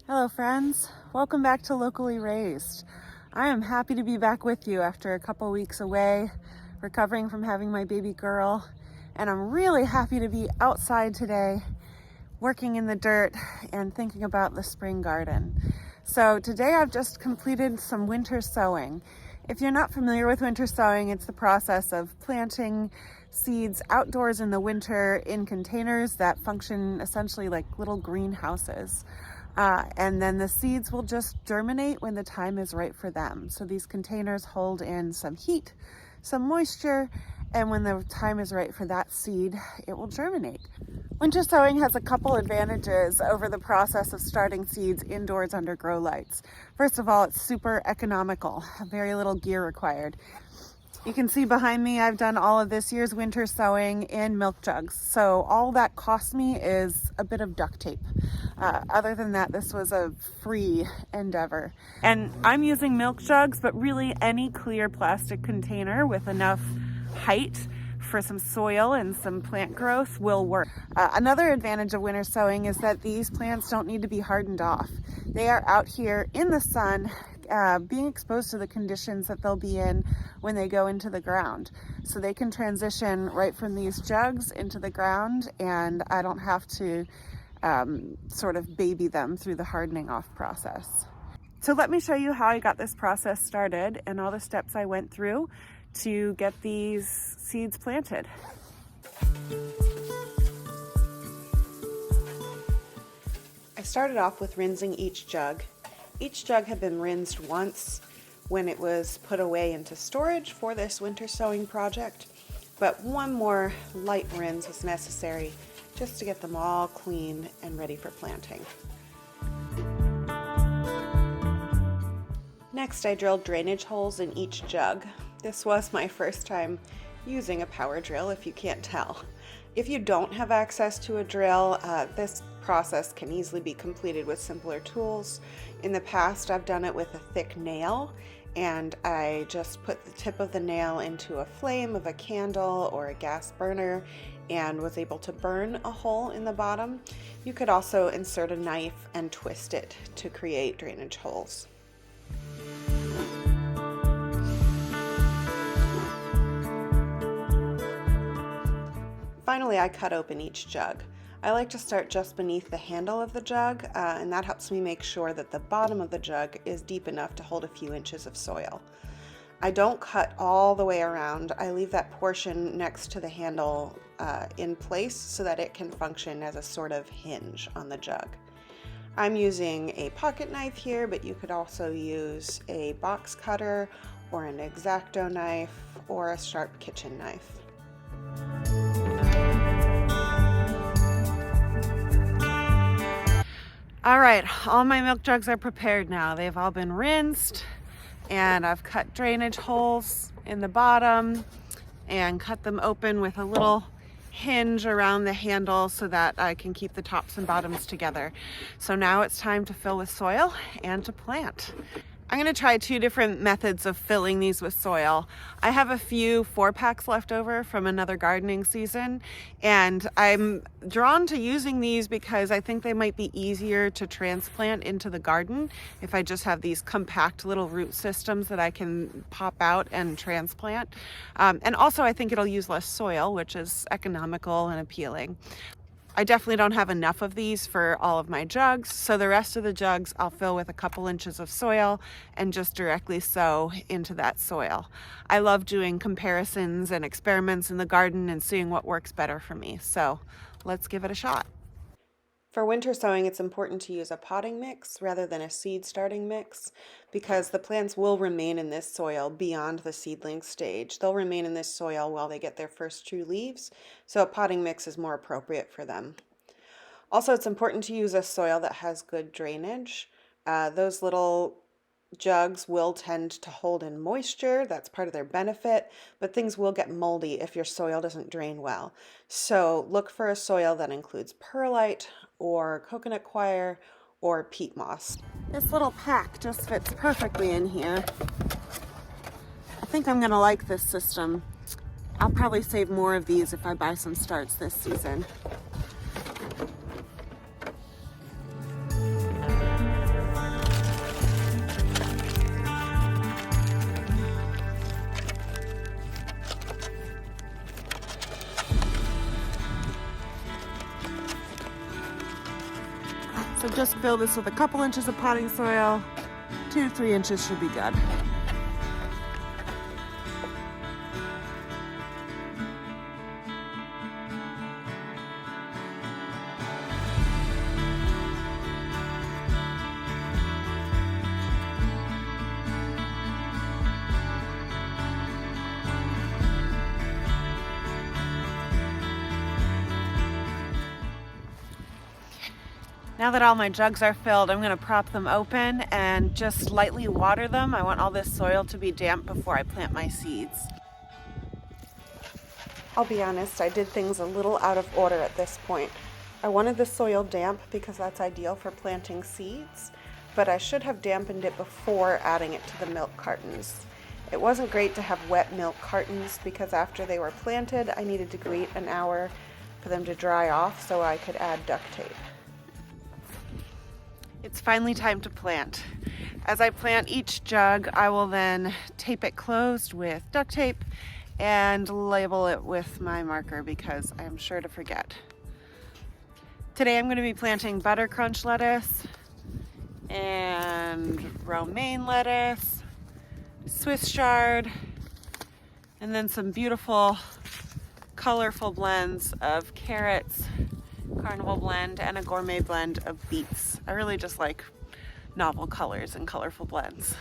Hello friends, welcome back to Locally Raised. I am happy to be back with you after a couple weeks away, recovering from having my baby girl, and I'm really happy to be outside today, working in the dirt and thinking about the spring garden. So today I've just completed some winter sowing. If you're not familiar with winter sowing, it's the process of planting seeds outdoors in the winter in containers that function essentially like little greenhouses. And then the seeds will just germinate when the time is right for them. So these containers hold in some heat, some moisture, and when the time is right for that seed, it will germinate. Winter sowing has a couple advantages over the process of starting seeds indoors under grow lights. First of all, it's super economical, very little gear required. You can see behind me, I've done all of this year's winter sowing in milk jugs. So all that cost me is a bit of duct tape. Other than that, this was a free endeavor. And I'm using milk jugs, but really any clear plastic container with enough height for some soil and some plant growth will work. Another advantage of winter sowing is that these plants don't need to be hardened off. They are out here in the sun, being exposed to the conditions that they'll be in when they go into the ground. So they can transition right from these jugs into the ground, and I don't have to sort of baby them through the hardening off process. So let me show you how I got this process started and all the steps I went through to get these seeds planted. I started off with rinsing each jug. Each jug had been rinsed once when it was put away into storage for this winter sowing project, but one more light rinse was necessary just to get them all clean and ready for planting. Next, I drilled drainage holes in each jug. This was my first time using a power drill, if you can't tell. If you don't have access to a drill, this process can easily be completed with simpler tools. In the past, I've done it with a thick nail, and I just put the tip of the nail into a flame of a candle or a gas burner and was able to burn a hole in the bottom. You could also insert a knife and twist it to create drainage holes. Finally, I cut open each jug. I like to start just beneath the handle of the jug, and that helps me make sure that the bottom of the jug is deep enough to hold a few inches of soil. I don't cut all the way around. I leave that portion next to the handle in place so that it can function as a sort of hinge on the jug. I'm using a pocket knife here, but you could also use a box cutter or an X-Acto knife or a sharp kitchen knife. All right, all my milk jugs are prepared now. They've all been rinsed, and I've cut drainage holes in the bottom and cut them open with a little hinge around the handle so that I can keep the tops and bottoms together. So now it's time to fill with soil and to plant. I'm going to try two different methods of filling these with soil. I have a few 4-packs left over from another gardening season, and I'm drawn to using these because I think they might be easier to transplant into the garden if I just have these compact little root systems that I can pop out and transplant. And also I think it'll use less soil, which is economical and appealing. I definitely don't have enough of these for all of my jugs, so the rest of the jugs I'll fill with a couple inches of soil and just directly sow into that soil. I love doing comparisons and experiments in the garden and seeing what works better for me, so let's give it a shot. For winter sowing, it's important to use a potting mix rather than a seed starting mix because the plants will remain in this soil beyond the seedling stage. They'll remain in this soil while they get their first true leaves, so a potting mix is more appropriate for them. Also, it's important to use a soil that has good drainage. Those little jugs will tend to hold in moisture. That's part of their benefit, but things will get moldy if your soil doesn't drain well. So look for a soil that includes perlite or coconut coir or peat moss. This little pack just fits perfectly in here. I think I'm gonna like this system. I'll probably save more of these if I buy some starts this season. So just fill this with a couple inches of potting soil. 2 to 3 inches should be good. Now that all my jugs are filled, I'm going to prop them open and just lightly water them. I want all this soil to be damp before I plant my seeds. I'll be honest, I did things a little out of order at this point. I wanted the soil damp because that's ideal for planting seeds, but I should have dampened it before adding it to the milk cartons. It wasn't great to have wet milk cartons because after they were planted, I needed to wait an hour for them to dry off so I could add duct tape. It's finally time to plant. As I plant each jug, I will then tape it closed with duct tape and label it with my marker because I'm sure to forget. Today I'm going to be planting butter crunch lettuce and romaine lettuce, Swiss chard, and then some beautiful colorful blends of carrots, carnival blend, and a gourmet blend of beets. I really just like novel colors and colorful blends.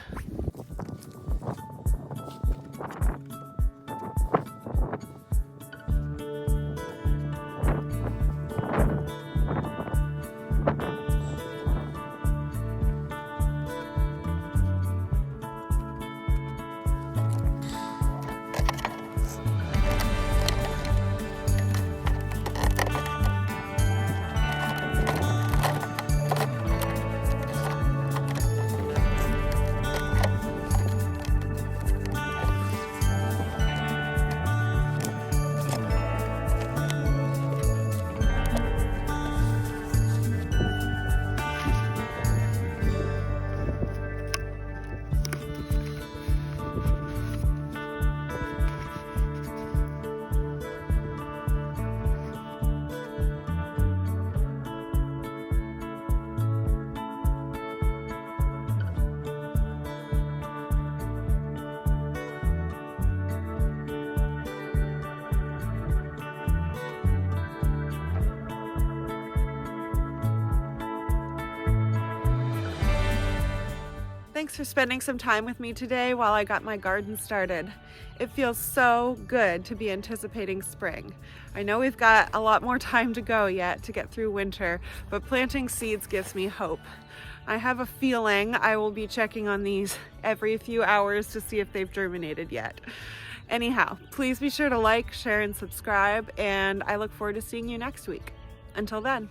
Thanks for spending some time with me today while I got my garden started. It feels so good to be anticipating spring. I know we've got a lot more time to go yet to get through winter, but planting seeds gives me hope. I have a feeling I will be checking on these every few hours to see if they've germinated yet. Anyhow, please be sure to like, share, and subscribe, and I look forward to seeing you next week. Until then.